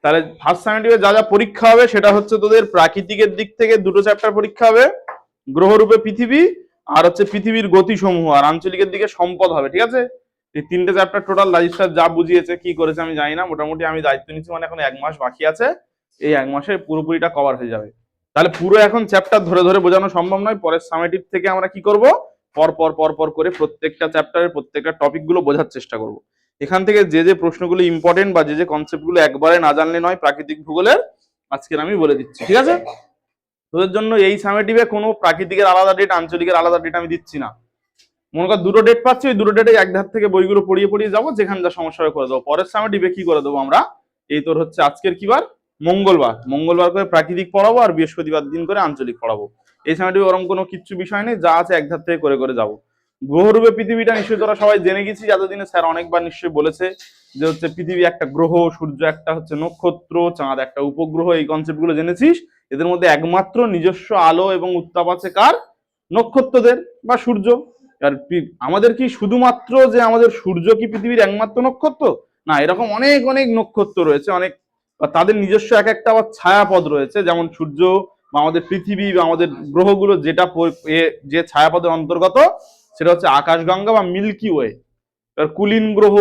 তাহলে ফার্স্ট সামেটিভে যা যা পরীক্ষা হবে সেটা হচ্ছে তোদের প্রাকৃতিকের দিক থেকে দুটো চ্যাপ্টার পরীক্ষা হবে, গ্রহরূপে পৃথিবী আর হচ্ছে পৃথিবীর গতিসমূহ, আর আঞ্চলিকের দিকে সম্পদ হবে। ঠিক আছে, এই তিনটে চ্যাপ্টার টোটাল রাজীব স্যার যা বুঝিয়েছে, কি করেছে আমি জানি না, মোটামুটি আমি দায়িত্ব নিচ্ছি মানে এখন 1 মাস বাকি আছে, এই 1 মাসে পুরোপুরিটা কভার হয়ে যাবে। তাহলে পুরো এখন চ্যাপ্টার ধরে ধরে বোঝানো সম্ভব নয়, পরের সামেটিভ থেকে আমরা কি করব, পর পর পর পর করে প্রত্যেকটা চ্যাপ্টারের প্রত্যেকটা টপিক গুলো বোঝার চেষ্টা করব। এখান থেকে যে যে প্রশ্নগুলো ইম্পর্টেন্ট বা যে যে কনসেপ্ট গুলো একবারে না জানলে নয় প্রাকৃতিক ভূগোলের, আজকের আমি বলে দিচ্ছি। ঠিক আছে, তোদের জন্য এই সামেটিভে কোনো প্রাকৃতিকের আলাদা ডেট, আঞ্চলিকের আলাদা ডেট আমি দিচ্ছি না। মনে কর দুটো ডেট পাচ্ছি, ওই দুটো ডেটে এক ধার থেকে বইগুলো পড়িয়ে পড়িয়ে যাবো, যেখানে যা সমস্যা হবে করে দেবো। পরের সামেটিভে কি করে দেবো আমরা, এই তোর হচ্ছে আজকের কি বার, মঙ্গলবার, মঙ্গলবার করে প্রাকৃতিক পড়াবো আর বৃহস্পতিবার দিন করে আঞ্চলিক পড়াবো। এই সামেটিভে ওরকম কোনো কিচ্ছু বিষয় নেই, যা আছে এক ধার থেকে করে করে যাবো। গ্রহরূপে পৃথিবীটা নিশ্চয়ই তোরা সবাই জেনে গেছি, এতদিনে স্যার অনেকবার নিশ্চয়ই বলেছে যে হচ্ছে পৃথিবী একটা গ্রহ, সূর্য একটা হচ্ছে নক্ষত্র, চাঁদ একটা উপগ্রহ, এই কনসেপ্ট গুলো জেনেছিস। এদের মধ্যে একমাত্র নিজস্ব আলো এবং উত্তাপ আছে কার, নক্ষত্রদের বা সূর্য। আর আমাদের কি শুধুমাত্র যে আমাদের সূর্য কি পৃথিবীর একমাত্র নক্ষত্র, না, এরকম অনেক অনেক নক্ষত্র রয়েছে, অনেক তাদের নিজস্ব এক একটা আবার ছায়াপথ রয়েছে, যেমন সূর্য বা আমাদের পৃথিবী বা আমাদের গ্রহগুলো যেটা যে ছায়াপথের অন্তর্গত সেটা হচ্ছে আকাশগঙ্গা বা মিল্কি ওয়ে। কুলিন গ্রহ,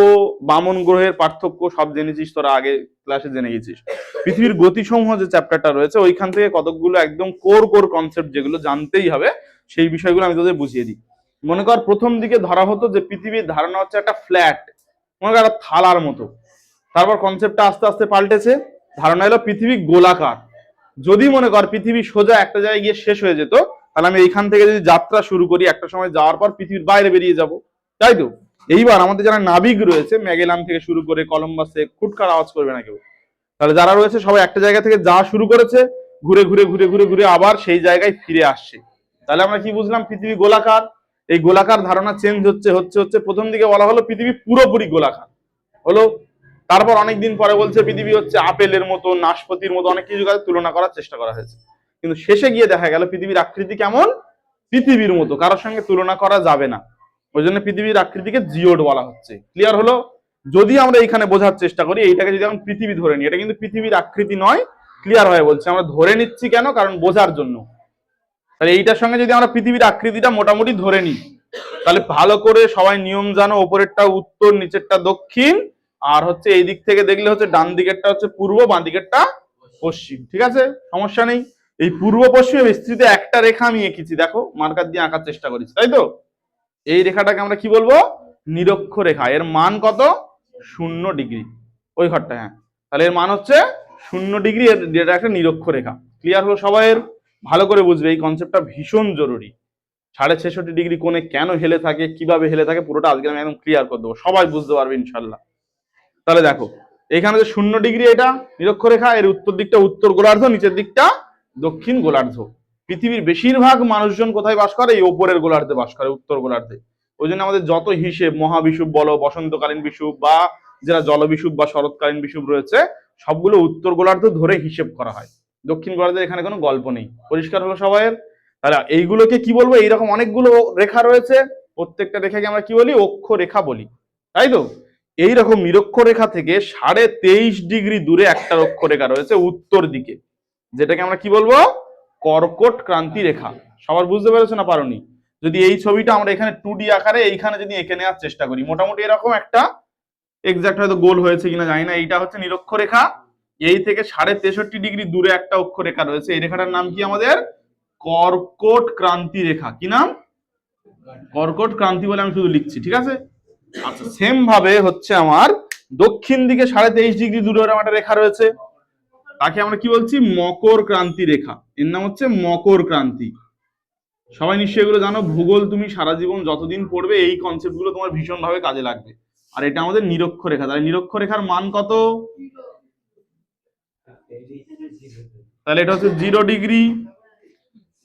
বামন গ্রহের পার্থক্য সব জেনেছিস তোরা, আগে ক্লাসে জেনে গেছিস। পৃথিবীর গতিসমূহ যে চ্যাপ্টারটা রয়েছে ওইখান থেকে কতকগুলো একদম কোর কোর কনসেপ্ট যেগুলো জানতেই হবে, সেই বিষয়গুলো আমি তোদের বুঝিয়ে দিই। মনে কর প্রথম দিকে ধরা হতো যে পৃথিবীর ধারণা হচ্ছে একটা ফ্ল্যাট, মনে কর একটা থালার মতো। তারপর কনসেপ্টটা আস্তে আস্তে পাল্টেছে, ধারণা এলো পৃথিবী গোলাকার। যদি মনে কর পৃথিবী সোজা একটা জায়গায় গিয়ে শেষ হয়ে যেত, তাহলে আমি এইখান থেকে যদি যাত্রা শুরু করি, একটা সময় যাওয়ার পর পৃথিবীর বাইরে বেরিয়ে যাব, তাই তো? এইবার আমাদের যারা নাবিক রয়েছে, ম্যাগেলান থেকে শুরু করে কলম্বাসে, খুটখাট আওয়াজ করবে না কেউ, তাহলে যারা রয়েছে সবাই একটা জায়গা থেকে যাওয়া শুরু করেছে, ঘুরে ঘুরে ঘুরে ঘুরে ঘুরে আবার সেই জায়গায় ফিরে আসছে। তাহলে আমরা কি বুঝলাম, পৃথিবী গোলাকার। এই গোলাকার ধারণা চেঞ্জ হচ্ছে হচ্ছে হচ্ছে, প্রথম দিকে বলা হলো পৃথিবী পুরোপুরি গোলাকার হলো, তারপর অনেকদিন পরে বলছে পৃথিবী হচ্ছে আপেলের মতো, নাশপাতির মতো, অনেক কিছু কাছে তুলনা করার চেষ্টা করা হয়েছে, কিন্তু শেষে গিয়ে দেখা গেল পৃথিবীর আকৃতি কেমন, পৃথিবীর মতো, কারোর সঙ্গে তুলনা করা যাবে না। ওই জন্য পৃথিবীর আকৃতিকে জিওড বলা হচ্ছে। ক্লিয়ার হলো? যদি আমরা এখানে বোঝার চেষ্টা করি, এইটাকে যদি আমরা পৃথিবী ধরে নিই, এটা কিন্তু পৃথিবীর আকৃতি নয়। ক্লিয়ার হয়ে বলছে, আমরা ধরে নিচ্ছি কেন, কারণ বোঝার জন্য। তাহলে এইটার সঙ্গে যদি আমরা পৃথিবীর আকৃতিটা মোটামুটি ধরে নিই, তাহলে ভালো করে সবাই নিয়ম জানো, ওপরেরটা উত্তর, নিচেরটা দক্ষিণ, আর হচ্ছে এই দিক থেকে দেখলে হচ্ছে ডান দিকেরটা হচ্ছে পূর্ব, বাঁ দিকেরটা পশ্চিম। ঠিক আছে, সমস্যা নেই। এই পূর্ব পশ্চিমে বিস্তৃত একটা রেখা আমি এঁকেছি, দেখো মার্কার দিয়ে আঁকার চেষ্টা করেছি, তাই তো? এই রেখাটাকে আমরা কি বলবো, নিরক্ষরেখা। এর মান কত, 0 ডিগ্রি। ওই ঘরটা, হ্যাঁ। তাহলে এর মান হচ্ছে 0 ডিগ্রি, এটা একটা নিরক্ষরেখা। ক্লিয়ার হলো সবাইয়ের? ভালো করে বুঝবে, এই কনসেপ্টটা ভীষণ জরুরি। 66.5 ডিগ্রি কোণে কেন হেলে থাকে, কিভাবে হেলে থাকে, পুরোটা আজকে আমি একদম ক্লিয়ার করে দেবো, সবাই বুঝতে পারবে ইনশাল্লাহ। তাহলে দেখো, এখানে যে 0 ডিগ্রি, এটা নিরক্ষরেখা, এর উত্তর দিকটা উত্তর গোলার্ধ, নিচের দিকটা দক্ষিণ গোলার্ধ। পৃথিবীর বেশিরভাগ মানুষজন কোথায় বাস করে, এই ওপরের গোলার্ধে বাস করে, উত্তর গোলার্ধে। ওই জন্য আমাদের যত হিসেব, মহাবিষুব বলো, বসন্তকালীন বিষুব, বা যারা জলবিষুব বা শরৎকালীন বিষুব রয়েছে, সবগুলো উত্তর গোলার্ধ ধরে হিসেব করা হয়। দক্ষিণ গোলার্ধের এখানে কোনো গল্প নেই। পরিষ্কার হলো সবাইয়ের? তাহলে এইগুলোকে কি বলবো, এইরকম অনেকগুলো রেখা রয়েছে, প্রত্যেকটা রেখাকে আমরা কি বলি, অক্ষরেখা বলি, তাই তো? এইরকম নিরক্ষরেখা থেকে 23.5 ডিগ্রি দূরে একটা অক্ষরেখা রয়েছে উত্তর দিকে, যেটাকে আমরা কি বলবো, কর্কট ক্রান্তি রেখা। সবার বুঝতে পেরেছো না পারোনি? যদি এই ছবিটা আমরা এখানে 2D আকারে এইখানে যদি এঁকে নেওয়ার চেষ্টা করি, মোটামুটি এরকম একটা, এক্সাক্ট হয়তো গোল হয়েছে কিনা জানি না, এইটা হচ্ছে নিরক্ষরেখা। এই থেকে 63.5 ডিগ্রি দূরে একটা অক্ষরেখা রয়েছে, এই রেখাটার নাম কি আমাদের, কর্কট ক্রান্তি রেখা। কি নাম, কর্কট ক্রান্তি বলে আমি শুধু লিখছি, ঠিক আছে? আচ্ছা, সেম ভাবে হচ্ছে আমার দক্ষিণ দিকে 23.5 ডিগ্রি দূরে একটা রেখা রয়েছে, তাকে আমরা কি বলছি, মকর ক্রান্তি রেখা। এর নাম হচ্ছে মকর ক্রান্তি। সবাই নিশ্চয়ই এগুলো জানো, ভূগোল তুমি সারা জীবন যতদিন পড়বে এই কনসেপ্ট গুলো তোমার ভীষণ ভাবে কাজে লাগবে। আর এটা আমাদের নিরক্ষরেখা। তাহলে নিরক্ষরেখার মান কত, তাহলে এটা হচ্ছে 0 ডিগ্রি।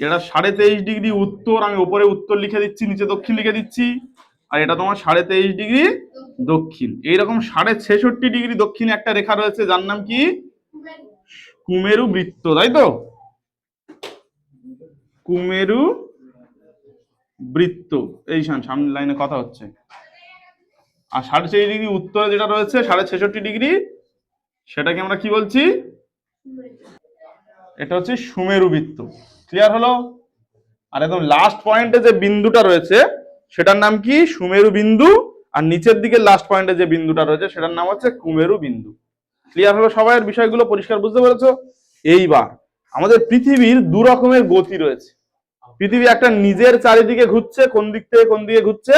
এটা 23.5 ডিগ্রি উত্তর, আমি উপরে উত্তর লিখে দিচ্ছি, নিচে দক্ষিণ লিখে দিচ্ছি। আর এটা তোমার 23.5 ডিগ্রি দক্ষিণ। এইরকম 66.5 ডিগ্রি দক্ষিণে একটা রেখা রয়েছে, যার নাম কি, কুমেরু বৃত্ত, তাই তো? কুমেরু বৃত্ত, এই সামনের লাইনে কথা হচ্ছে। আর 63.5 ডিগ্রি উত্তরে যেটা রয়েছে, 66.5 ডিগ্রি সেটাকে আমরা কি বলছি? এটা হচ্ছে সুমেরু বৃত্ত। ক্লিয়ার হলো? আর একদম লাস্ট পয়েন্টে যে বিন্দুটা রয়েছে সেটার নাম কি? সুমেরু বিন্দু। আর নিচের দিকে লাস্ট পয়েন্টে যে বিন্দুটা রয়েছে সেটার নাম হচ্ছে কুমেরু বিন্দু। ক্লিয়ার হলো? সবাইয়ের বিষয়গুলো পরিষ্কার বুঝতে পেরেছো? এইবার আমাদের পৃথিবীর দু রকমের গতি রয়েছে। পৃথিবী একটা নিজের চারিদিকে ঘুরছে, কোন দিক থেকে কোন দিকে ঘুরছে?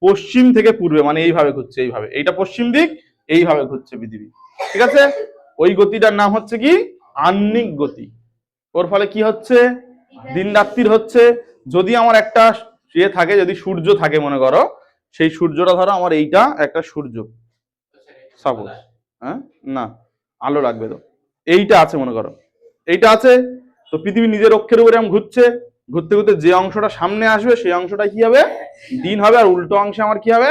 পশ্চিম থেকে পূর্বে, মানে এইভাবে ঘুরছে, এইভাবে। এইটা পশ্চিম দিক, এইভাবে ঘুরছে পৃথিবী। ঠিক আছে? ওই গতিটার নাম হচ্ছে কি? আহ্নিক গতি। ওর ফলে কি হচ্ছে? দিন রাত্রির হচ্ছে। যদি আমার একটা ইয়ে থাকে, যদি সূর্য থাকে মনে করো, সেই সূর্যটা ধরো আমার এইটা একটা সূর্য সাপোজ, হ্যাঁ, না আলো লাগবে তো, এইটা আছে মনে করো, এইটা আছে। তো পৃথিবী নিজের অক্ষের উপরে এরকম ঘুরছে, ঘুরতে ঘুরতে যে অংশটা সামনে আসবে সেই অংশটা কি হবে? দিন হবে, আর উল্টো অংশে আমার কি হবে?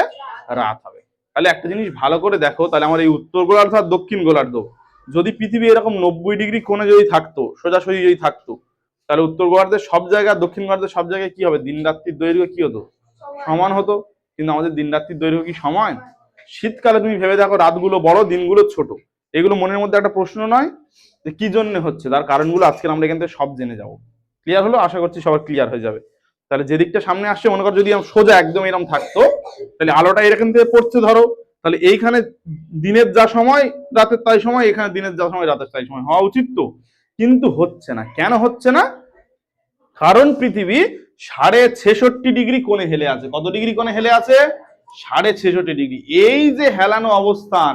রাত হবে। তাহলে একটা জিনিস ভালো করে দেখো, তাহলে আমার এই উত্তর গোলার্ধ আর দক্ষিণ গোলার্ধ, যদি পৃথিবী এরকম 90 ডিগ্রি কোণে যদি থাকতো, সোজাসুজি যদি থাকতো, তাহলে উত্তর গোলার্ধের সব জায়গায়, দক্ষিণ গোলার্ধের সব জায়গায় কি হবে? দিন রাত্রির দৈর্ঘ্য কি হতো? সমান হতো। কিন্তু আমাদের দিন রাত্রির দৈর্ঘ্য কি সমান? শীতকালে তুমি ভেবে দেখো, রাতগুলো বড়, দিনগুলো ছোট। এগুলো মনের মধ্যে একটা প্রশ্ন নয় যে কি জন্য হচ্ছে? তার কারণগুলো আজকে আমরা এখান থেকে সব জেনে যাবো। ক্লিয়ার হলো? আশা করছি সবার ক্লিয়ার হয়ে যাবে। তাহলে যে দিকটা সামনে আসছে, মনে করো যদি সোজা একদম এরকম থাকতো, তাহলে আলোটা এরকম থেকে পড়ছে ধরো, তাহলে এইখানে দিনের যা সময় রাতের তাই সময়, এখানে দিনের যা সময় রাতের তাই সময় হওয়া উচিত তো। কিন্তু হচ্ছে না। কেন হচ্ছে না? কারণ পৃথিবী 66.5 ডিগ্রি কোণে হেলে আছে। কত ডিগ্রি কোণে হেলে আছে? 66.5 ডিগ্রি। এই যে হেলানো অবস্থান,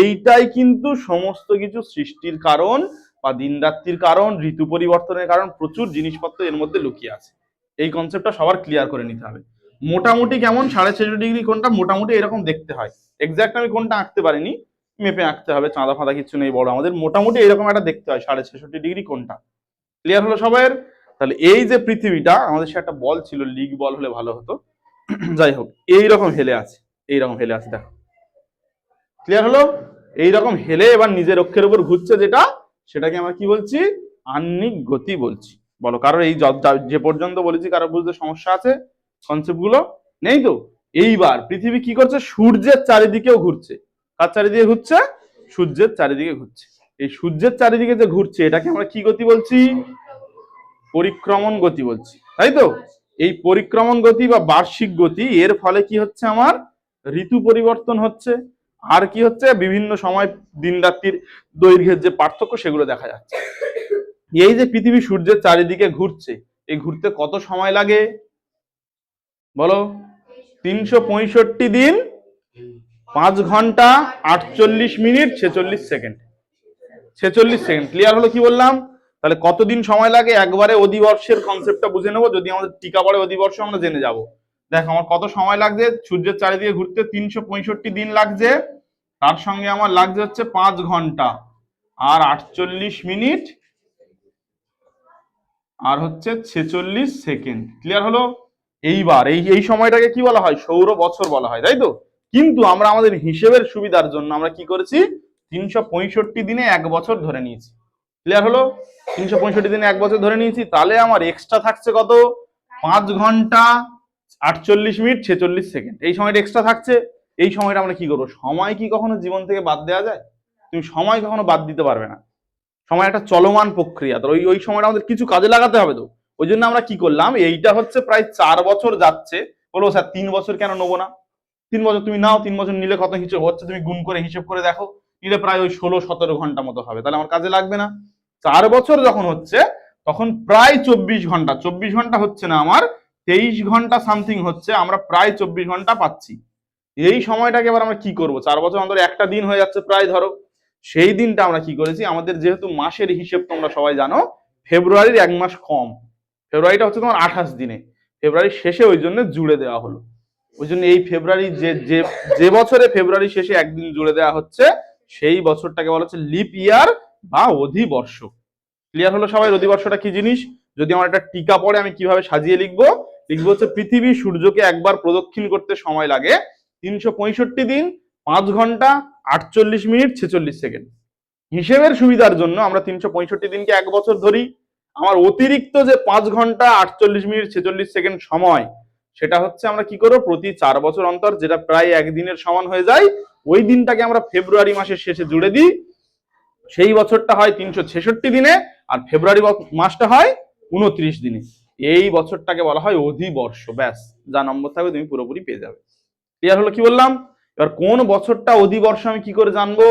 এইটাই কিন্তু সমস্ত কিছু সৃষ্টির কারণ, বা দিন রাত্রির কারণ, ঋতু পরিবর্তনের কারণ। প্রচুর জিনিসপত্র এর মধ্যে লুকিয়ে আছে। এই কনসেপ্টটা সবার ক্লিয়ার করে নিতে হবে। মোটামুটি কেমন 66.5 ডিগ্রি কোণটা মোটামুটি এরকম দেখতে হয়। এক্সাক্ট আমি কোণটা আঁকতে পারিনি, মেপে আঁকতে হবে, চাঁদা ফাঁদা কিছু নেই বড়, আমাদের মোটামুটি এরকম একটা দেখতে হয় 66.5 ডিগ্রি কোণটা। ক্লিয়ার হলো সবাইয়ের? তাহলে এই যে পৃথিবীটা, আমাদের সে একটা বল ছিল, লিগ বল হলে ভালো হতো, যাই হোক, এইরকম হেলে আছে, এইরকম হেলে আছে, দেখো। ক্লিয়ার হলো? এইরকম হেলে এবার নিজের অক্ষের উপর ঘুরছে, যেটা, সেটাকে আমরা কি বলছি? আহ্নিক গতি বলছি। বলো, কারোর এই যে পর্যন্ত বলেছি কারো বুঝতে সমস্যা আছে? কনসেপ্ট গুলো নেই তো? এইবার পৃথিবী কি করছে? সূর্যের চারিদিকেও ঘুরছে। কার চারিদিকে ঘুরছে? সূর্যের চারিদিকে ঘুরছে। এই সূর্যের চারিদিকে যে ঘুরছে, এটাকে আমরা কি গতি বলছি? পরিক্রমণ গতি বলছি, তাই তো? এই পরিক্রমণ গতি বা বার্ষিক গতি, এর ফলে কি হচ্ছে? আমার ঋতু পরিবর্তন হচ্ছে। আর কি হচ্ছে? বিভিন্ন সময় দিন রাত্রির দৈর্ঘ্যের যে পার্থক্য, সেগুলো দেখা যাচ্ছে। এই যে পৃথিবী সূর্যের চারিদিকে ঘুরছে, এই ঘুরতে কত সময় লাগে বলো? 365 দিন, 5 ঘন্টা, 48 মিনিট, 46 সেকেন্ড। 46 সেকেন্ড। ক্লিয়ার হলো কি বললাম? তাহলে কতদিন সময় লাগে? একবারে অধিবর্ষের কনসেপ্টটা বুঝে নেবো, যদি আমাদের টিকা পড়ে অধিবর্ষ আমরা জেনে যাব। দেখো আমার কত সময় লাগছে সূর্যের চারিদিকে ঘুরতে? 365 দিন লাগছে। তার সঙ্গে আমার লাগছে হচ্ছে 5 ঘন্টা আর 48 মিনিট আর হচ্ছে 46 সেকেন্ড। ক্লিয়ার হলো? এইবার এই এই সময়টাকে কি বলা হয়? সৌর বছর বলা হয়, তাই তো? কিন্তু আমরা আমাদের হিসেবের সুবিধার জন্য আমরা কি করেছি? 365 দিনে 1 বছর ধরে নিয়েছি। ক্লিয়ার হলো? 365 দিনে 1 বছর ধরে নিয়েছি। তাহলে আমার এক্সট্রা থাকছে কত? 5 ঘন্টা 48 মিনিট 46 সেকেন্ড। এই সময়টা এক্সট্রা থাকছে। এই সময়টা আমরা কি করবো? সময় কি কখনো জীবন থেকে বাদ দেওয়া যায়? তুমি সময় কখনো বাদ দিতে পারবে না। সময় একটা চলমান প্রক্রিয়া, তো ওই সময়টা আমাদের কিছু কাজে লাগাতে হবে তো। ওই জন্য আমরা কি করলাম, এইটা হচ্ছে প্রায় 4 বছর যাচ্ছে। বলবো স্যার 3 বছর কেন নেবো না? 3 বছর তুমি নাও, 3 বছর নিলে কত হিসেব হচ্ছে তুমি গুণ করে হিসেব করে দেখো, নিলে প্রায় ওই 16-17 ঘন্টা মতো হবে। তাহলে আমার কাজে লাগবে না। 4 বছর যখন হচ্ছে, তখন প্রায় 24 ঘন্টা, 24 ঘন্টা হচ্ছে না, আমার 23 ঘন্টা সামথিং হচ্ছে, আমরা প্রায় 24 ঘন্টা পাচ্ছি। এই সময়টাকে এবার আমরা কি করবো? 4 বছর অন্তর একটা দিন হয়ে যাচ্ছে প্রায়, ধরো। সেই দিনটা আমরা কি করেছি? আমাদের যেহেতু মাসের হিসেব তোমরা সবাই জানো, ফেব্রুয়ারির 1 মাস কম, ফেব্রুয়ারিটা হচ্ছে তোমার 28 দিনে, ফেব্রুয়ারির শেষে ওই জন্য জুড়ে দেওয়া হলো। ওই জন্য এই ফেব্রুয়ারি যে যে যে বছরে ফেব্রুয়ারি শেষে একদিন জুড়ে দেওয়া হচ্ছে, সেই বছরটাকে বলা হচ্ছে লিপ ইয়ার বা অধিবর্ষ। ক্লিয়ার হলো সবাই? অধিবর্ষটা কি জিনিস? যদি আমার একটা টিকা পড়ে, আমি কিভাবে সাজিয়ে লিখবো? লিখবো হচ্ছে পৃথিবী সূর্যকে একবার প্রদক্ষিণ করতে সময় লাগে 365 দিন, 5 ঘন্টা, 48 মিনিট, 46 সেকেন্ড। হিসেবের সুবিধার জন্য আমরা 365 দিনকে 1 বছর ধরি। আমার অতিরিক্ত যে 5 ঘন্টা 48 মিনিট 46 সেকেন্ড সময়, সেটা হচ্ছে আমরা কি করবো? প্রতি 4 বছর অন্তর, যেটা প্রায় একদিনের সমান হয়ে যায়, ওই দিনটাকে আমরা ফেব্রুয়ারি মাসের শেষে জুড়ে দিই। সেই বছরটা হয় 366 দিনে, আর ফেব্রুয়ারি মাসটা হয় 29 দিনে। এই বছরটাকে বলা হয় অধিবর্ষ। ব্যাস, যা নম্বর থাকবে তুমি পুরোপুরি পেয়ে যাবে। ক্লিয়ার হলো কি বললাম? এবার কোন বছরটা অধিবর্ষ আমি কি করে জানবো?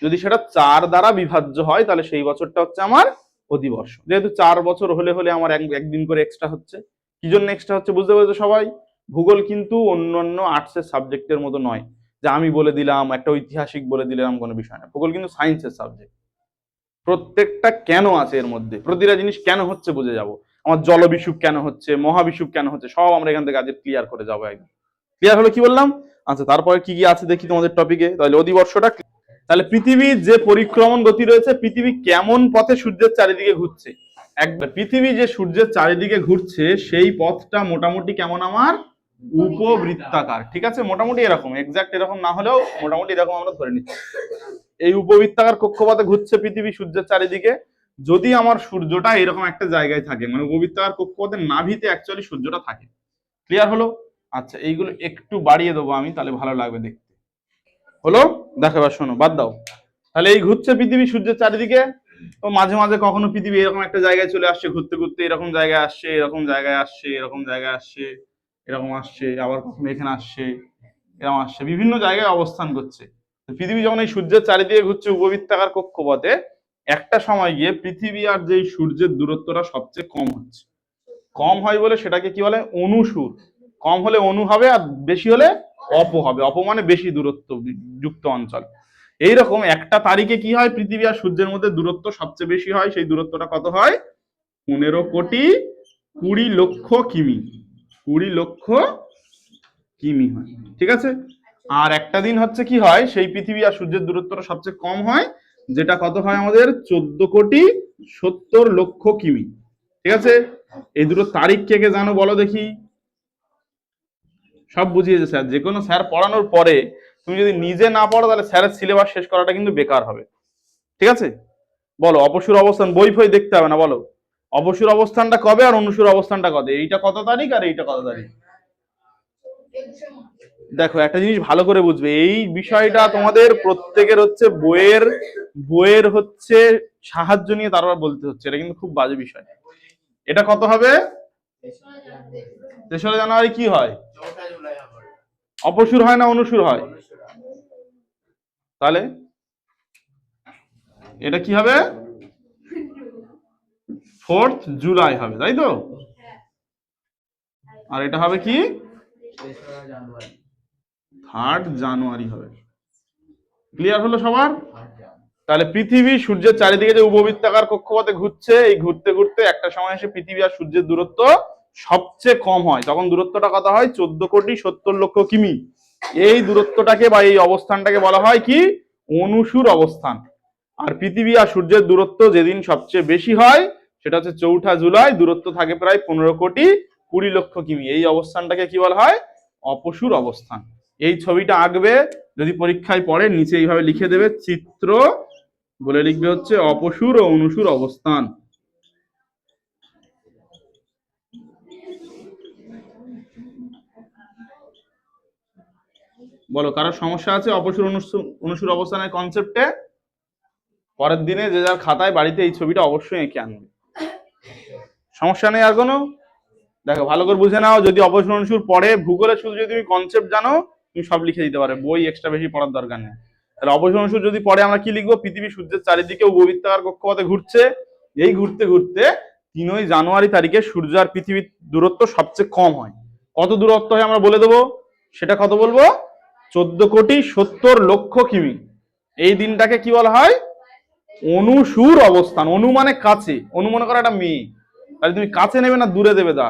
যদি সেটা 4 দ্বারা বিভাজ্য হয় তাহলে সেই বছরটা হচ্ছে আমার অধিবর্ষ। যেহেতু 4 বছর হলে হলে আমার একদিন করে এক্সট্রা হচ্ছে। কি জন্য এক্সট্রা হচ্ছে বুঝতে পেরেছো সবাই? ভূগোল কিন্তু অন্যান্য আর্টসের সাবজেক্টের মতো নয় যে আমি বলে দিলাম একটা ঐতিহাসিক বলে দিলাম, কোনো বিষয় না। ভূগোল কিন্তু সায়েন্সের সাবজেক্ট। প্রত্যেকটা কেন আছে এর মধ্যে, প্রতিটা জিনিস কেন হচ্ছে বুঝে যাব। আমার জলবিষুব কেন হচ্ছে, মহাবিষুব কেন হচ্ছে, সব আমরা এখান থেকে আজকে ক্লিয়ার করে যাবো একদম। ক্লিয়ার হলো কি বললাম? আচ্ছা, তারপরে কি কি আছে দেখি তোমাদের টপিকে। তাহলে অধিবর্ষটা, তাহলে পৃথিবীর যে পরিক্রমণ গতি রয়েছে, পৃথিবী কেমন পথে সূর্যের চারিদিকে ঘুরছে। একবার পৃথিবী যে সূর্যের চারিদিকে ঘুরছে সেই পথটা মোটামুটি কেমন আমার উপবৃত্তাকার। ঠিক আছে, মোটামুটি এরকম, এক্সাক্ট এরকম না হলেও মোটামুটি এরকম আমরা ধরে নিচ্ছি। এই উপবৃত্তাকার কক্ষপথে ঘুরছে পৃথিবী সূর্যের চারিদিকে। যদি আমার সূর্যটা এরকম একটা জায়গায় থাকে, মানে উপবৃত্তাকার কক্ষপথের নাভিতে অ্যাকচুয়ালি সূর্যটা থাকে। ক্লিয়ার হলো? আচ্ছা, এইগুলো একটু বাড়িয়ে দেবো আমি, তাহলে ভালো লাগবে দেখতে। হলো? দেখো এবার শোনো, বাদ দাও। তাহলে এই ঘুরছে পৃথিবী সূর্যের চারিদিকে। তো মাঝে মাঝে কখনো পৃথিবী এরকম একটা জায়গায় চলে আসছে, ঘুরতে ঘুরতে এরকম জায়গায় আসছে, এরকম জায়গায় আসছে, এরকম জায়গায় আসছে, এরকম আসছে, আবার কখনো এখানে আসছে, এরকম আসছে, বিভিন্ন জায়গায় অবস্থান করছে। পৃথিবী যখন এই সূর্যের চারিদিকে ঘুরছে উপবৃত্তাকার কক্ষপথে, একটা সময় গিয়ে পৃথিবী আর যেই সূর্যের দূরত্বটা সবচেয়ে কম হচ্ছে। কম হয় বলে সেটাকে কি বলে? অনুসুর। কম হলে অনু হবে, আর বেশি হলে অপ হবে। অপ মানে বেশি দূরত্ব যুক্ত অঞ্চল। এইরকম একটা তারিখে কি হয়, পৃথিবী আর সূর্যের মধ্যে দূরত্ব সবচেয়ে বেশি হয়। সেই দূরত্বটা কত হয়? 15,20,00,000 কিমি। 20,00,000 কিমি হয়। ঠিক আছে। আর একটা দিন হচ্ছে কি হয়, সেই পৃথিবী আর সূর্যের দূরত্বটা সবচেয়ে কম হয়, যেটা কত হয় আমাদের? 14,70,00,000 কিমি। ঠিক আছে। এই দুটো তারিখ কে কে জানো বলো দেখি? সব বুঝিয়েছে স্যার। যে কোনো স্যার পড়ানোর পরে তুমি যদি নিজে না পড়ো তাহলে স্যারের সিলেবাস শেষ করাটা কিন্তু বেকার হবে। ঠিক আছে, বলো। অপসূর অবস্থান বই ফই দেখতে হবে না, বলো। অপসূর অবস্থানটা কবে আর অনুসূর অবস্থানটা কবে? এইটা কত তারিখ আর এইটা কত তারিখ? দেখো, একটা জিনিস ভালো করে বুঝবে, এই বিষয়টা তোমাদের প্রত্যেকের হচ্ছে বইয়ের বইয়ের হচ্ছে সাহায্য নিয়ে তারপর বলতে হচ্ছে। এটা কিন্তু খুব বাজে বিষয়। এটা কত হবে? 3রা জানুয়ারি কি হয়? অপসূর হয় না অনুসূর হয়? তাহলে এটা কি হবে? 4th জুলাই হবে, তাই তো? আর এটা হবে কি? 3rd জানুয়ারি হবে। ক্লিয়ার হলো সবার? তাহলে পৃথিবী সূর্যের চারিদিকে যে উপবৃত্তাকার কক্ষপথে ঘুরছে, এই ঘুরতে ঘুরতে একটা সময় এসে পৃথিবী আর সূর্যের দূরত্ব সবচেয়ে কম হয়। তখন দূরত্বটা কত হয়? 14,70,00,000 কিমি। এই দূরত্বটাকে বা এই অবস্থানটাকে বলা হয় কি? অনুসুর অবস্থান। আর পৃথিবী আর সূর্যের দূরত্ব যেদিন সবচেয়ে বেশি হয় সেটা হচ্ছে 4ঠা জুলাই। দূরত্ব থাকে প্রায় 15,20,00,000 কিমি। এই অবস্থানটাকে কি বলা হয়? অপসূর অবস্থান। এই ছবিটা আঁকবে, যদি পরীক্ষায় পড়ে নিচে এইভাবে লিখে দেবে চিত্র, বলে লিখবে হচ্ছে অপসূর ও অনুসূর অবস্থান। বলো, কারোর সমস্যা আছে অপসূর অনুসূর অবস্থানের কনসেপ্টে? পরের দিনে যে যার খাতায় বাড়িতে এই ছবিটা অবশ্যই এঁকে আনবে। সমস্যা নেই আর কোনো? দেখো, ভালো করে বুঝে নাও। যদি অপসূর অনুসূর পড়ে, ভূগোলের শুধু যদি তুমি কনসেপ্ট জানো, তুমি সব লিখে দিতে পারবে, বই এক্সট্রা বেশি পড়ার দরকার নেই। তাহলে অপসূর অনুসূর যদি পড়ে, আমরা কি লিখবো? পৃথিবী সূর্যের চারিদিকে উপবৃত্তাকার কক্ষপথে ঘুরছে। এই ঘুরতে ঘুরতে 3ই জানুয়ারি তারিখে সূর্য আর পৃথিবীর দূরত্ব সবচেয়ে কম হয়। কত দূরত্ব হয় আমরা বলে দেবো। সেটা কত বলবো? 14,70,00,000 কিমি। এই দিনটাকে কি বলা হয়? অনুসুর অবস্থান। অনু মানে কাছে। অনু মনে করো একটা মেয়ে, তাহলে তুমি কাছে নেবে না দূরে দেবে? দা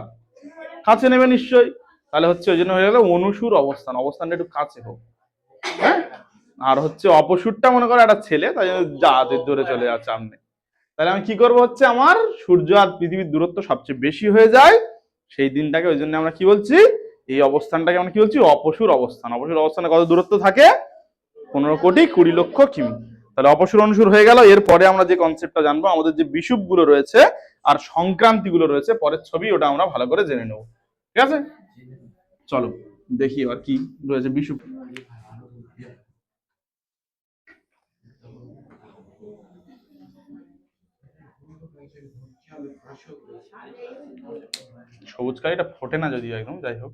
কাছে নেবে নিশ্চয়ই। তাহলে হচ্ছে ওই জন্য হয়ে গেল অনুসুর অবস্থান। অবস্থানটা একটু কাছে হোক। হ্যাঁ। আর হচ্ছে অপসূরটা মনে করো একটা ছেলে, তাই জন্য যা দূরে চলে যাচ্ছে সামনে। তাহলে আমি কি করব? হচ্ছে আমার সূর্য আর পৃথিবীর দূরত্ব সবচেয়ে বেশি হয়ে যায় সেই দিনটাকে। ওই জন্য আমরা কি বলছি? এই অবস্থানটাকে আমরা কি বলছি? অপসূর অবস্থান। অপসূর অবস্থানে কত দূরত্ব থাকে? 15,20,00,000 কিমি। তাহলে অপসূর অনুসূর হয়ে গেল। এরপরে আমরা যে কনসেপ্টটা জানবো, আমাদের যে বিষুব গুলো রয়েছে আর সংক্রান্তি গুলো রয়েছে, পরের ছবি ওটা আমরা ভালো করে জেনে নেবো। ঠিক আছে, চলো দেখি এবার কি রয়েছে বিষুব। সবুজ কালিটা ফোটে না যদিও একদম, যাই হোক।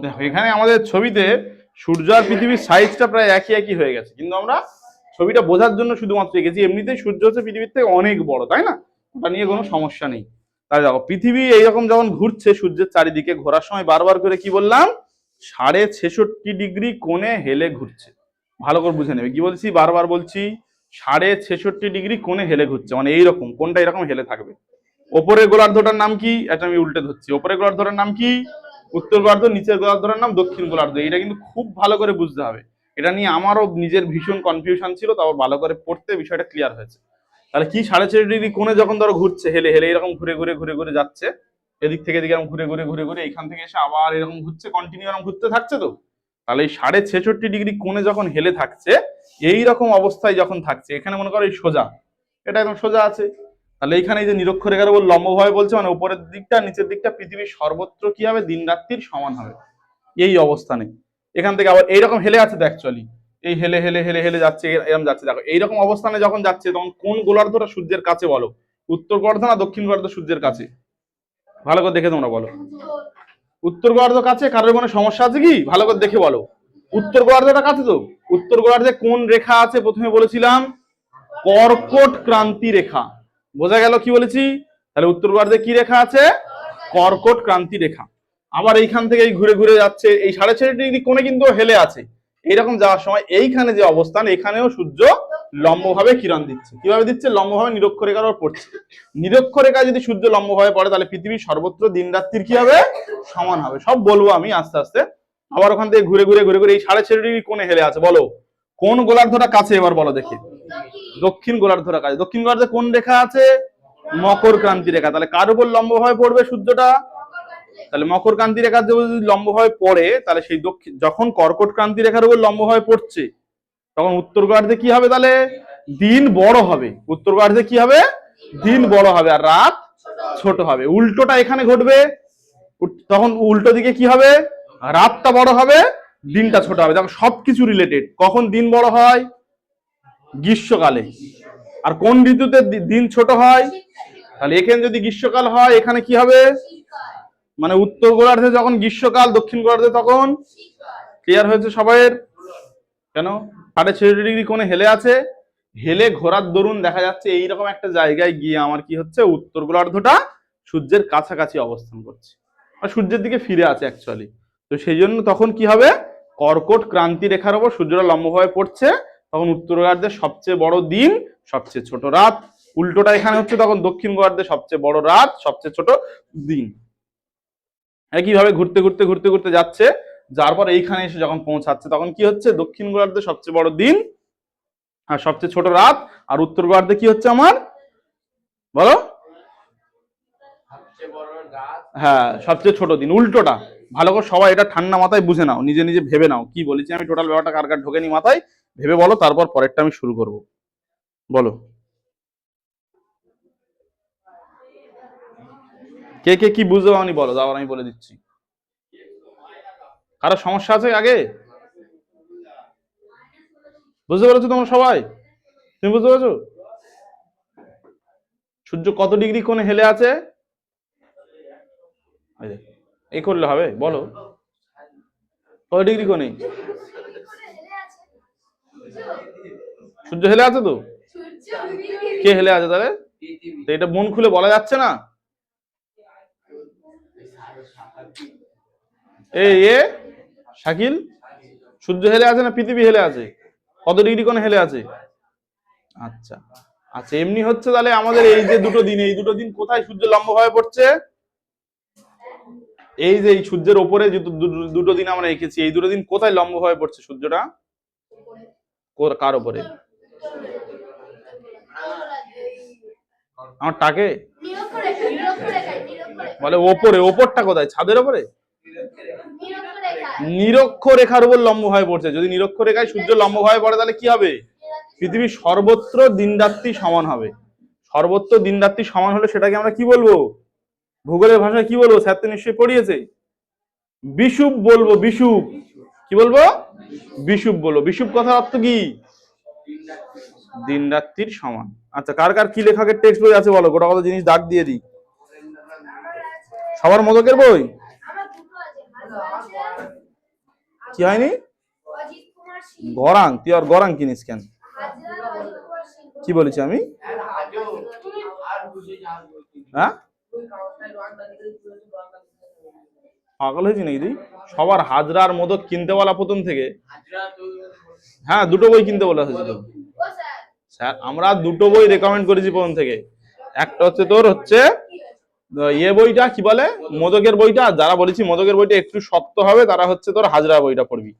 দেখো এখানে আমাদের ছবিতে সূর্য আর পৃথিবীর সাইজটা প্রায় একই একই হয়ে গেছে, কিন্তু আমরা ছবিটা বোঝার জন্য শুধুমাত্র এঁকেছি। এমনিতেই সূর্য হচ্ছে পৃথিবীর থেকে অনেক বড়, তাই না? ওটা নিয়ে কোনো সমস্যা নেই। তাই দেখো পৃথিবী এইরকম যখন ঘুরছে সূর্যের চারিদিকে, ঘোরার সময় বারবার করে কি বললাম, 66.5 কোণে হেলে ঘুরছে। ভালো করে বুঝে নেবে কি বলছি, বারবার বলছি 66.5 কোণে হেলে ঘুরছে, মানে এইরকম কোনটা এরকম হেলে থাকবে। ওপরের গোলার্ধটার নাম কি, এটা আমি উল্টে ধরছি। ওপরের গোলার্ধটার নাম কি? উত্তর গোলার্ধ। নিচের গোলার্ধটার নাম দক্ষিণ গোলার্ধ। এটা কিন্তু খুব ভালো করে বুঝতে হবে। এটা নিয়ে আমারও নিজের ভীষণ কনফিউশন ছিল, তারপর ভালো করে পড়তে বিষয়টা ক্লিয়ার হয়েছে। তাহলে কি 66.5 কোণে যখন ধরো ঘুরছে হেলে হেলে, এরকম ঘুরে ঘুরে ঘুরে ঘুরে যাচ্ছে এদিক থেকে এদিকে, এরকম ঘুরে ঘুরে ঘুরে ঘুরে এখান থেকে এসে আবার এরকম ঘুরছে, কন্টিনিউ এরকম ঘুরতে থাকছে। তো তাহলে এই 66.5 কোণে যখন হেলে থাকছে, এই রকম অবস্থায় যখন থাকছে, এখানে মনে করো এই সোজা, এটা একদম সোজা আছে। তাহলে এইখানে এই যে নিরক্ষরেখার উপর লম্বভাবে বলছে, মানে উপরের দিকটা নিচের দিকটা পৃথিবীর সর্বত্র কি হবে, দিন রাত্রির সমান হবে এই অবস্থানে। এখান থেকে আবার এইরকম হেলে আছে তো, অ্যাকচুয়ালি এই হেলে হেলে হেলে হেলে যাচ্ছে, এরকম যাচ্ছে। দেখো এইরকম অবস্থানে যখন যাচ্ছে, তখন কোন গোলার্ধটা সূর্যের কাছে বলো? উত্তর গোলার্ধ না দক্ষিণ গোলার্ধ সূর্যের কাছে? ভালো করে দেখে তোমরা বলো। উত্তর গোলার্ধ কাছে। কারোর কোনো সমস্যা আছে কি? ভালো করে দেখে বলো। উত্তর গোলার্ধটা কাছে তো। উত্তর গোলার্ধে কোন রেখা আছে প্রথমে বলেছিলাম? কর্কট ক্রান্তি রেখা। বোঝা গেল কি বলেছি? তাহলে উত্তর গোলার্ধে কি রেখা আছে? কর্কট ক্রান্তি রেখা। আবার এইখান থেকে ঘুরে ঘুরে যাচ্ছে, এই 66.5 কোণে কিন্তু হেলে আছে। এইরকম যাওয়ার সময় এইখানে যে অবস্থান, এখানেও সূর্য লম্বভাবে কিরণ দিচ্ছে। কিভাবে দিচ্ছে? লম্বভাবে নিরক্ষরেখার উপর পড়ছে। নিরক্ষরেখায় যদি সূর্য লম্বভাবে পড়ে, তাহলে পৃথিবীর সর্বত্র দিন রাত্রির কি হবে, সমান হবে। সব বলবো আমি আস্তে আস্তে। আবার ওখান থেকে ঘুরে ঘুরে ঘুরে ঘুরে এই 66.5 কোণে হেলে আছে। বলো কোন গোলার্ধটা কাছে, এবার বলো দেখি। দক্ষিণ গোলার্ধটা কাছে। দক্ষিণ গোলার্ধে কোন রেখা আছে? মকর ক্রান্তি রেখা। তাহলে কার উপর লম্বভাবে পড়বে সূর্যটা? তাহলে মকর ক্রান্তি রেখার যদি লম্বভাবে পড়ে, তাহলে সেই দক্ষিণ যখন কর্কট ক্রান্তি রেখার উপর লম্বভাবে পড়ছে, তখন উত্তর গোলার্ধে কি হবে? তাহলে দিন বড় হবে। উত্তর গোলার্ধে কি হবে? দিন বড় হবে আর রাত ছোট হবে। উল্টোটা এখানে ঘটবে, তখন উল্টো দিকে কি হবে? রাতটা বড় হবে, দিনটা ছোট হবে। দেখো সবকিছু রিলেটেড। কখন দিন বড় হয়? গ্রীষ্মকালে। আর কোন ঋতুতে দিন ছোট হয়? তাহলে এখানে যদি গ্রীষ্মকাল হয়, এখানে কি হবে? মানে উত্তর গোলার্ধে যখন গ্রীষ্মকাল, দক্ষিণ গোলার্ধে তখন। ক্লিয়ার হয়েছে সবাইয়ের? কেন 66.5 কোণে হেলে আছে? হেলে ঘোরার দরুন দেখা যাচ্ছে এইরকম একটা জায়গায় গিয়ে আমার কি হচ্ছে, উত্তর গোলার্ধটা সূর্যের কাছাকাছি অবস্থান করছে, আর সূর্যের দিকে ফিরে আছে অ্যাকচুয়ালি। তো সেই জন্য তখন কি হবে, কর্কট ক্রান্তি রেখার উপর সূর্যটা লম্বভাবে পড়ছে, তখন উত্তর গোলার্ধের সবচেয়ে বড় দিন, সবচেয়ে ছোট রাত। উল্টোটা এখানে হচ্ছে, তখন দক্ষিণ গোলার্ধে সবচেয়ে বড় রাত, সবচেয়ে ছোট দিন। একইভাবে ঘুরতে ঘুরতে ঘুরতে ঘুরতে যাচ্ছে, যার পর এইখানে এসে যখন পৌঁছাচ্ছে, তখন কি হচ্ছে, দক্ষিণ গোলার্ধে সবচেয়ে বড় দিন আর সবচেয়ে ছোট রাত, আর উত্তর গোলার্ধে কি হচ্ছে আমার, বলো? হ্যাঁ, সবচেয়ে ছোট দিন। উল্টোটা ভালো করে সবাই এটা ঠান্ডা মাথায় বুঝে নাও, নিজে নিজে ভেবে নাও কি বলেছি আমি, টোটাল ব্যাপারটা কার কার ঢোকেনি মাথায়, ভেবে বলো, তারপর পরেরটা আমি শুরু করব। বলো কে কে কি বুঝতে পারোনি বলো, তারপর আমি বলে দিচ্ছি। কারো সমস্যা আছে আগে? বুঝতে পেরেছো তোমরা সবাই? তুমি বুঝতে পেরেছো সূর্য কত ডিগ্রি কোণে হেলে আছে? এই করলে হবে? বলো কত ডিগ্রি কোণে সূর্য হেলে আছে? তো কে হেলে আছে তাহলে? তো এটা মন খুলে বলা যাচ্ছে না? এই শাকিল, সূর্য হেলে আছে না পৃথিবী হেলে আছে? কত ডিগ্রি কোণে হেলে আছে? আচ্ছা আচ্ছা, এমনি হচ্ছে। তাহলে আমাদের এই যে দুটো দিন, এই দুটো দিন কোথায় সূর্য লম্বভাবে পড়ছে? এই যে এই সূর্যের ওপরে যে দুটো দিন আমরা এঁকেছি, এই দুটো দিন কোথায় লম্বভাবে পড়ছে সূর্যটা? কার উপরে? আমার টাকে বলে ওপরে। ওপরটা কোথায়? ছাদের ওপরে? নিরক্ষরেখার উপর লম্বভাবে পড়ছে। যদি নিরক্ষরেখায় সূর্য লম্বভাবে পড়ে তাহলে কি হবে? পৃথিবীর সর্বত্র দিনরাত্রি সমান হবে। সর্বত্র দিনরাত্রি সমান হলে সেটাকে আমরা কি বলবো? ভূগোলের ভাষায় কি বলবো? স্যার তো নিশ্চয়ই পড়িয়েছে। বিষুব বলবো। বিষুব কি বলবো? বিষুব বলবো। বিষুব কথার অর্থ কি? দিনরাত্রির সমান। আচ্ছা, কার কার কি লেখকের টেক্সট বই আছে বলো, গোটা কত জিনিস দাগ দিয়ে দিই। সবার মদকের বই কি হয়নি? গরাং? তুই আর গরাং কিনিস কেন? কি বলেছি আমি? হ্যাঁ, পাগল হয়েছি নাকি তুই? সবার হাজরা আর মোদক কিনতে বলা প্রথম থেকে। হ্যাঁ, দুটো বই কিনতে বলা হয়েছিল স্যার। আমরা দুটো বই রেকমেন্ড করেছি প্রথম থেকে। একটা হচ্ছে তোর হচ্ছে বইটা কি বলে, মোদকের বইটা। যারা বলেছি মোদকের বইটা একটু শক্ত হবে তারা হচ্ছে তোর হাজরা বইটা পড়বি।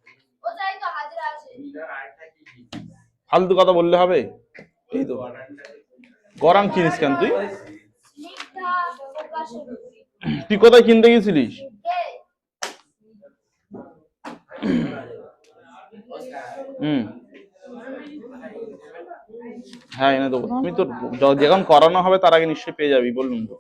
ফালতু কথা বললে হবে? এই তো গরাং কিনিস কেন তুই? তুই কোথায় কিনতে গেছিলিস? হ্যাঁ, এনে দেবো। আমি তো যখন করানো হবে তার আগে নিশ্চয়ই পেয়ে যাবি, বললুম তো।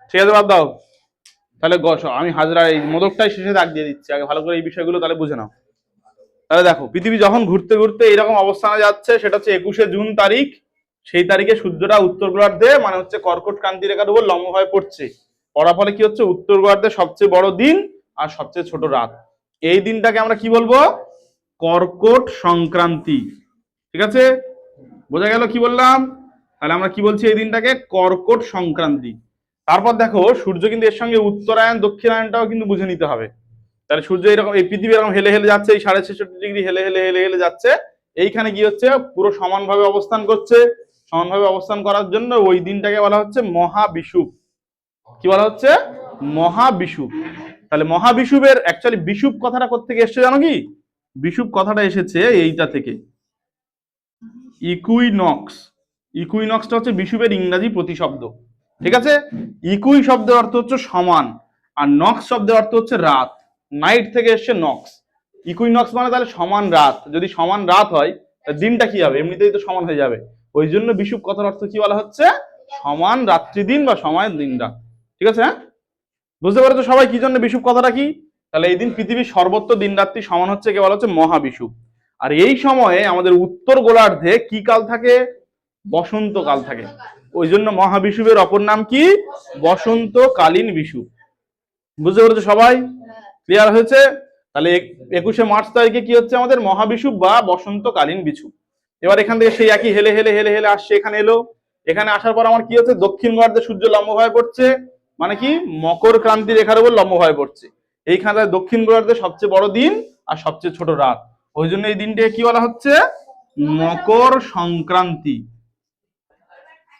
ঠিক আছে, বাদ দাও তাহলে। আমি হাজরা এই মোদকটাই শেষে দাগ দিয়ে দিচ্ছি। আগে ভালো করে এই বিষয়গুলো তাহলে বুঝে নাও। তাহলে দেখো, পৃথিবী যখন ঘুরতে ঘুরতে এরকম অবস্থানে যাচ্ছে, সেটা হচ্ছে 21শে জুন তারিখ। সেই তারিখে সূর্যটা উত্তর গোলার্ধে মানে হচ্ছে কর্কট ক্রান্তি রেখার উপর লম্বভাবে পড়ছে। পড়ার ফলে কি হচ্ছে? উত্তর গোলার্ধে সবচেয়ে বড় দিন আর সবচেয়ে ছোট রাত। এই দিনটাকে আমরা কি বলবো? কর্কট সংক্রান্তি। ঠিক আছে, বোঝা গেল কি বললাম? তাহলে আমরা কি বলছি এই দিনটাকে? কর্কট সংক্রান্তি। তারপর দেখো, সূর্য কিন্তু এর সঙ্গে উত্তরায়ণ দক্ষিণায়নটাও কিন্তু বুঝে নিতে হবে। তাহলে সূর্য এরকম, এই পৃথিবী এরকম হেলে হেলে যাচ্ছে, এই 66.5 ডিগ্রি হেলে হেলে হেলে হেলে যাচ্ছে। এইখানে কি হচ্ছে? পুরো সমানভাবে অবস্থান করছে। সমানভাবে অবস্থান করার জন্য ওই দিনটাকে বলা হচ্ছে মহাবিষুব। কি বলা হচ্ছে? মহাবিষুব। তাহলে মহাবিষুবের অ্যাকচুয়ালি বিষুব কথাটা কোত্থেকে এসছে জানো কি? বিষুব কথাটা এসেছে এইটা থেকে, ইকুইনক্স। ইকুইনক্সটা হচ্ছে বিষুবের ইংরাজি প্রতিশব্দ। ঠিক আছে, ইকুই শব্দের অর্থ হচ্ছে সমান, আর নক্স শব্দের অর্থ হচ্ছে রাত। নাইট থেকে এসছে নক্স। ইকুইনক্স মানে তাহলে সমান রাত। যদি সমান রাত হয় দিনটা কি হবে? এমনিতেই তো সমান হয়ে যাবে। ওই জন্য বিষুব কথার অর্থ কি বলা হচ্ছে? সমান রাত্রি দিন বা সমান দিন রাত। ঠিক আছে, হ্যাঁ, বুঝতে পারছো সবাই কি জন্য বিষুব কথাটা কি? তাহলে এই দিন পৃথিবীর সর্বত্র দিন রাত্রি সমান হচ্ছে, কে বলা হচ্ছে? মহাবিষুব। আর এই সময়ে আমাদের উত্তর গোলার্ধে কি কাল থাকে? বসন্তকাল থাকে। ওই জন্য মহাবিষুবের অপর নাম কি? বসন্তকালীন বিষুব। বুঝতে পেরেছো সবাই? ক্লিয়ার হয়েছে? তাহলে 21শে মার্চ তারিখে কি হচ্ছে? আমাদের মহাবিষুব বা বসন্তকালীন বিষুব। এবার এখান থেকে সেই একই হেলে হেলে হেলে হেলে আসছে, এখানে এলো। এখানে আসার পর আমার কি হচ্ছে? দক্ষিণ গোলার্ধে সূর্য লম্বভাবে পড়ছে, মানে কি? মকর ক্রান্তি রেখার উপর লম্বভাবে পড়ছে। এইখানে দক্ষিণ গোলার্ধে সবচেয়ে বড় দিন আর সবচেয়ে ছোট রাত। ওই জন্য এই দিনটাকে কি বলা হচ্ছে? মকর সংক্রান্তি।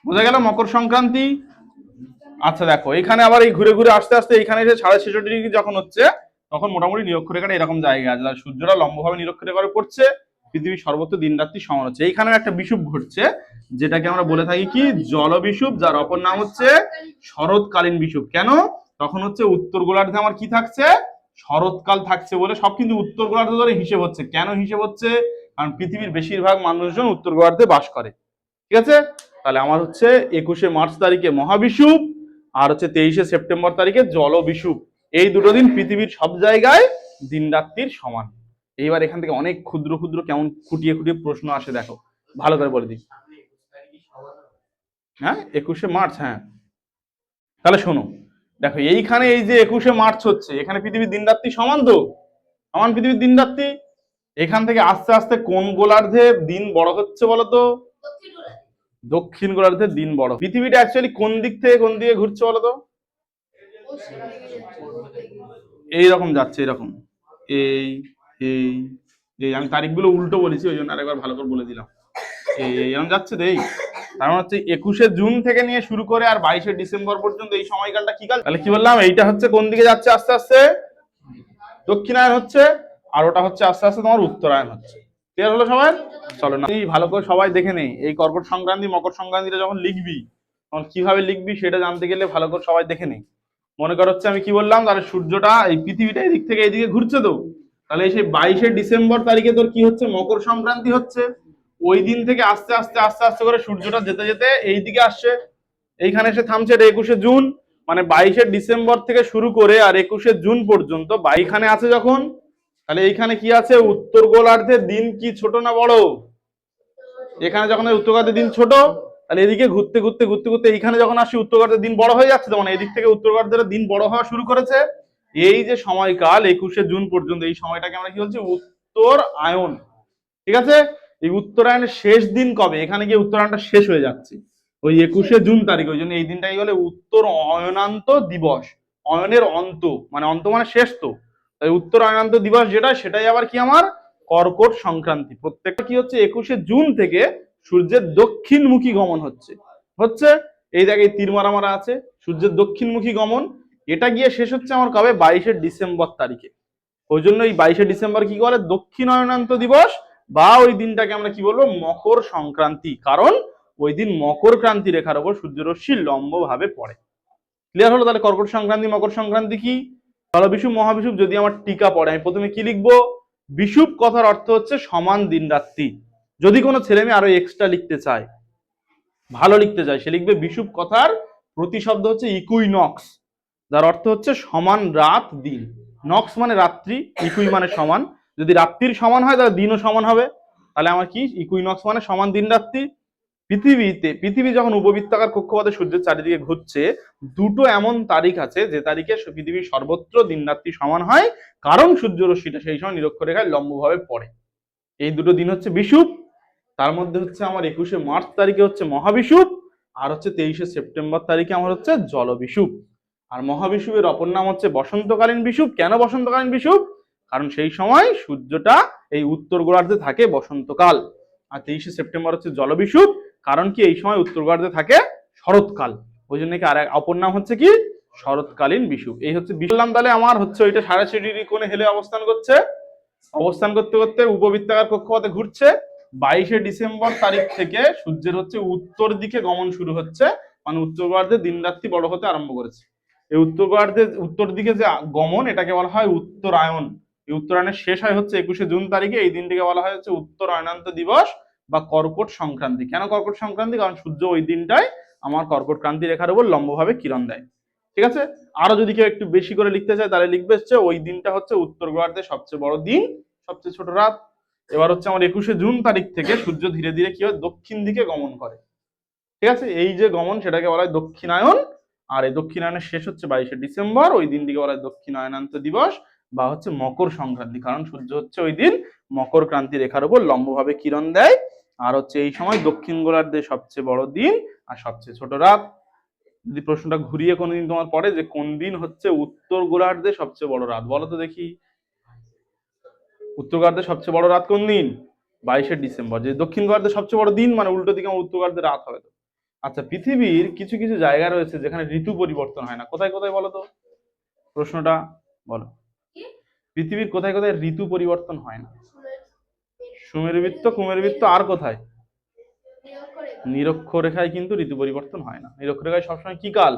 বোঝা গেল? মকর সংক্রান্তি। আচ্ছা দেখো, এখানে আবার এই ঘুরে ঘুরে আসতে আসতে এখানে এসে 66.5 ডিগ্রি যখন হচ্ছে, তখন মোটামুটি নিরক্ষরেখাটা এরকম জায়গা আছে, সূর্যটা লম্বভাবে নিরক্ষরেখার পড়ছে, পৃথিবীর সর্বত্র দিন রাত্রি সমান হচ্ছে। এইখানেও একটা বিষুব ঘটছে, যেটাকে আমরা বলে থাকি কি? জলবিষুব, যার অপর নাম হচ্ছে শরৎকালীন বিষুব। কেন? তখন হচ্ছে উত্তর গোলার্ধে আমার কি থাকছে? শরৎকাল থাকছে বলে সব কিন্তু উত্তর গোলার্ধে ধরে হিসেব হচ্ছে। কেন হিসেব হচ্ছে? কারণ পৃথিবীর বেশিরভাগ মানুষজন উত্তর গোলার্ধে বাস করে। ঠিক আছে, তাহলে আমার হচ্ছে 21শে মার্চ তারিখে মহাবিষুব, আর হচ্ছে 23শে সেপ্টেম্বর তারিখে জলবিষুব। এই দুটো দিন পৃথিবীর সব জায়গায় দিন রাত্রির সমান। এইবার এখান থেকে অনেক ক্ষুদ্র ক্ষুদ্র কেমন খুঁটিয়ে খুঁটিয়ে প্রশ্ন আসে, দেখো ভালো করে বলে দিই। হ্যাঁ, 21শে মার্চ, হ্যাঁ। তাহলে শোনো, দেখো এইখানে এই যে 21শে মার্চ হচ্ছে, এখানে পৃথিবীর দিন রাত্রি সমান তো, সমান পৃথিবীর দিন রাত্রি। এখান থেকে আস্তে আস্তে কোন গোলার্ধে দিন বড় হচ্ছে বলতো? দক্ষিণ গোলার্ধে দিন বড়। পৃথিবীটা অ্যাকচুয়ালি কোন দিক থেকে কোন দিকে ঘুরছে বলতো? এইরকম যাচ্ছে, এরকম, এই এই এই আমি তারিখগুলো উল্টো বলেছি, ওই জন্য আরেকবার ভালো করে বলে দিলাম। এরকম যাচ্ছে তো। এই তার মানে হচ্ছে 21শে জুন থেকে নিয়ে শুরু করে আর 22শে ডিসেম্বর পর্যন্ত এই সময়কালটা কি কাল? তাহলে কি বললাম, এইটা হচ্ছে কোন দিকে যাচ্ছে আস্তে আস্তে? দক্ষিণায়ন হচ্ছে। আর ওটা হচ্ছে আস্তে আস্তে তোমার উত্তরায়ণ হচ্ছে। ক্লিয়ার হলো সবাই? চলো না ভালো করে সবাই দেখে নেই, এই কর্কট সংক্রান্তি মকর সংক্রান্তিটা যখন লিখবি তখন কিভাবে লিখবি সেটা জানতে গেলে ভালো করে সবাই দেখে নেই। মনে কর হচ্ছে আমি কি বললাম, তাহলে সূর্যটা এই পৃথিবীটা এদিক থেকে এইদিকে ঘুরছে তো, তাহলে সেই 22শে ডিসেম্বর তারিখে তোর কি হচ্ছে? মকর সংক্রান্তি হচ্ছে। ওই দিন থেকে আস্তে আস্তে আস্তে আস্তে করে সূর্যটা যেতে যেতে এইদিকে আসছে, এইখানে এসে থামছে। এটা 21শে জুন, মানে 22শে ডিসেম্বর থেকে শুরু করে আর 21শে জুন পর্যন্ত এইখানে আছে যখন, তাহলে এইখানে কি আছে? উত্তর গোলার্ধের দিন কি ছোট না বড়? এখানে যখন উত্তর গোলার্ধের দিন ছোট, তাহলে এদিকে ঘুরতে ঘুরতে ঘুরতে ঘুরতে এইখানে যখন আসি উত্তর গোলার্ধের দিন বড় হয়ে যাচ্ছে, তখন এদিক থেকে উত্তর গোলার্ধের দিন বড় হওয়া শুরু করেছে। এই যে সময়কাল 21শে জুন পর্যন্ত, এই সময়টাকে আমরা কি বলছি? উত্তর আয়ন। ঠিক আছে? এই উত্তরায়ণের শেষ দিন কবে? এখানে গিয়ে উত্তরায়ণটা শেষ হয়ে যাচ্ছে ওই 21শে জুন তারিখ। ওই জন্য এই দিনটাকে বলে উত্তর অয়নান্ত দিবস। অয়নের অন্ত, মানে অন্ত মানে শেষ তো, তাই উত্তর অয়নান্ত দিবস যেটা, সেটাই আবার কি আমার কর্কট সংক্রান্তি। প্রত্যেকটা কি হচ্ছে? 21শে জুন থেকে সূর্যের দক্ষিণমুখী গমন হচ্ছে হচ্ছে এই জায়গায় তীর মারা মারা আছে, সূর্যের দক্ষিণমুখী গমন। এটা গিয়ে শেষ হচ্ছে আমার কবে? 22শে ডিসেম্বর তারিখে। ওই জন্য এই 22শে ডিসেম্বর কি বলে? দক্ষিণ অয়নান্ত দিবস, বা ওই দিনটাকে আমরা কি বলবো? মকর সংক্রান্তি। কারণ ওই দিন মকর ক্রান্তি রেখার উপর সূর্যরশ্মি লম্ব ভাবে পড়ে। ক্লিয়ার হলো? তাহলে কর্কট সংক্রান্তি মকর সংক্রান্তি কি? জলবিষুব মহাবিষুব যদি আমার টিকা পড়ে, আমি প্রথমে কি লিখবো? বিষুব কথার অর্থ হচ্ছে সমান দিন রাত্রি। যদি কোনো ছেলে মেয়ে আরো এক্সট্রা লিখতে চায়, ভালো লিখতে চায়, সে লিখবে বিষুব কথার প্রতিশব্দ হচ্ছে ইকুইনক্স, যার অর্থ হচ্ছে সমান রাত দিন। নক্স মানে রাত্রি, ইকুই মানে সমান। যদি রাত্রির সমান হয় তাহলে দিনও সমান হবে। তাহলে আমার কি? ইকুইনক্স মানে সমান দিন রাত্রি। পৃথিবী যখন উপবৃত্তাকার কক্ষপথে সূর্যের চারিদিকে ঘুরছে, দুটো এমন তারিখ আছে যে তারিখে পৃথিবীর সর্বত্র দিন রাত্রি সমান হয়, কারণ সূর্য রশ্মিটা সেই সময় নিরক্ষরেখায় লম্বভাবে পড়ে। এই দুটো দিন হচ্ছে বিষুব। তার মধ্যে হচ্ছে আমার 21শে মার্চ তারিখে হচ্ছে মহাবিষুব, আর হচ্ছে 23শে সেপ্টেম্বর তারিখে আমার হচ্ছে জলবিষুব। আর মহাবিষুবের অপর নাম হচ্ছে বসন্তকালীন বিষুব। কেন বসন্তকালীন বিষুব? কারণ সেই সময় সূর্যটা এই উত্তর গোলার্ধে থাকে বসন্তকাল। আর 23শে সেপ্টেম্বর হচ্ছে জলবিষুব, কারণ কি এই সময় উত্তর গোলার্ধে থাকে শরৎকাল। ওই জন্য কি আর অপর নাম হচ্ছে কি? শরৎকালীন বিষুব। এই হচ্ছে বললাম। তাহলে আমার হচ্ছে ওইটা 6.5 ডিগ্রি কোণে হেলে অবস্থান করছে, অবস্থান করতে করতে উপবৃত্তাকার কক্ষপথে ঘুরছে। 22শে ডিসেম্বর তারিখ থেকে সূর্যের হচ্ছে উত্তর দিকে গমন শুরু হচ্ছে, মানে উত্তর গোলার্ধে দিন রাত্রি বড় হতে আরম্ভ করেছে। এই উত্তর গোলার্ধে উত্তর দিকে যে গমন, এটাকে বলা হয় উত্তরায়ণ। এই উত্তরায়ণের শেষ হয় হচ্ছে 21শে জুন তারিখে। এই দিনটিকে বলা হয় হচ্ছে উত্তর অয়নান্ত দিবস বা কর্কট সংক্রান্তি। কেন কর্কট সংক্রান্তি? কারণ সূর্য ওই দিনটায় আমার কর্কট ক্রান্তি রেখার উপর লম্বভাবে কিরণ দেয়। ঠিক আছে? আরো যদি কেউ একটু বেশি করে লিখতে চায় তাহলে লিখবে হচ্ছে ওই দিনটা হচ্ছে উত্তর গোলার্ধের সবচেয়ে বড় দিন, সবচেয়ে ছোট রাত। এবার হচ্ছে আমার 21শে জুন তারিখ থেকে সূর্য ধীরে ধীরে কি হয়? দক্ষিণ দিকে গমন করে। ঠিক আছে? এই যে গমন, সেটাকে বলা হয় দক্ষিণায়ন। আর এই দক্ষিণায়নের শেষ হচ্ছে 22শে ডিসেম্বর। ওই দিনটিকে বলা হয় দক্ষিণায়নান্ত দিবস বা হচ্ছে মকর সংক্রান্তি, কারণ সূর্য হচ্ছে ওই দিন মকর ক্রান্তি রেখার উপর লম্বভাবে কিরণ দেয়। আর হচ্ছে এই সময় দক্ষিণ গোলার্ধে সবচেয়ে বড় দিন আর সবচেয়ে ছোট রাত। যদি প্রশ্নটা ঘুরিয়ে কোনোদিন তোমার পড়ে যে কোন দিন হচ্ছে উত্তর গোলার্ধে সবচেয়ে বড় রাত, বলো তো দেখি। উত্তর গোলার্ধে সবচেয়ে বড় রাত কোন দিন? 22শে ডিসেম্বর। যে দক্ষিণ গোলার্ধে সবচেয়ে বড় দিন, মানে উল্টো দিকে আমার উত্তর গোলার্ধে রাত হবে তো। আচ্ছা, পৃথিবীর কিছু কিছু জায়গা রয়েছে যেখানে ঋতু পরিবর্তন হয় না, কোথায় কোথায় বলো তো? প্রশ্নটা বলো। পৃথিবীর কোথায় কোথায় ঋতু পরিবর্তন হয় না? সুমেরুবৃত্ত, কুমেরুবৃত্ত, আর কোথায়? নিরক্ষরেখায় কিন্তু ঋতু পরিবর্তন হয় না। নিরক্ষরেখায় সবসময় কি কাল?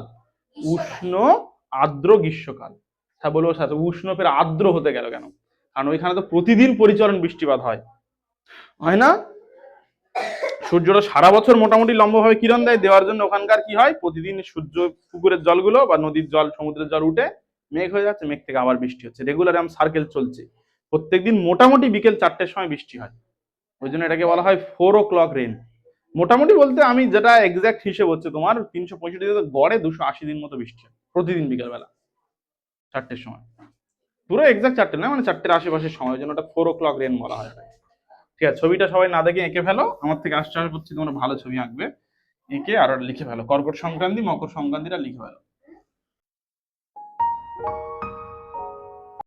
উষ্ণ আর্দ্র গ্রীষ্মকাল। হ্যাঁ বলবো সাথে, উষ্ণ ফের আর্দ্র হতে গেল কেন? কারণ ওইখানে তো প্রতিদিন পরিচলন বৃষ্টিপাত হয়, হয় না? সূর্যটা সারা বছর মোটামুটি লম্বভাবে কিরণ দেয়, দেওয়ার জন্য ওখানকার কি হয়? প্রতিদিন সূর্য পুকুরের জলগুলো বা নদীর জল, সমুদ্রের জল উঠে মেঘ হয়ে যাচ্ছে, মেঘ থেকে আবার বৃষ্টি হচ্ছে, রেগুলার সার্কেল চলছে। প্রত্যেকদিন মোটামুটি বিকেল 4টের সময় বৃষ্টি হয়। ওই জন্য এটাকে বলা হয় 4 o'clock রেন। মোটামুটি বলতে আমি যেটা এক্সাক্ট হিসেব হচ্ছে তোমার 365 গড়ে 280 দিন মতো বৃষ্টি হয় প্রতিদিন বিকালবেলা 4টের সময়। পুরো এক্সাক্ট 4টে না, মানে 4টের আশেপাশের সময়, জন্য ওটা 4 o'clock রেন বলা হয়। ঠিক আছে, ছবিটা সবাই না দেখে এঁকে ফেলো, আমার থেকে আশা করছি তোমরা ভালো ছবি আঁকবে। এঁকে আর লিখে ফেলো, কর্কট সংক্রান্তি মকর সংক্রান্তিটা লিখে ফেলো।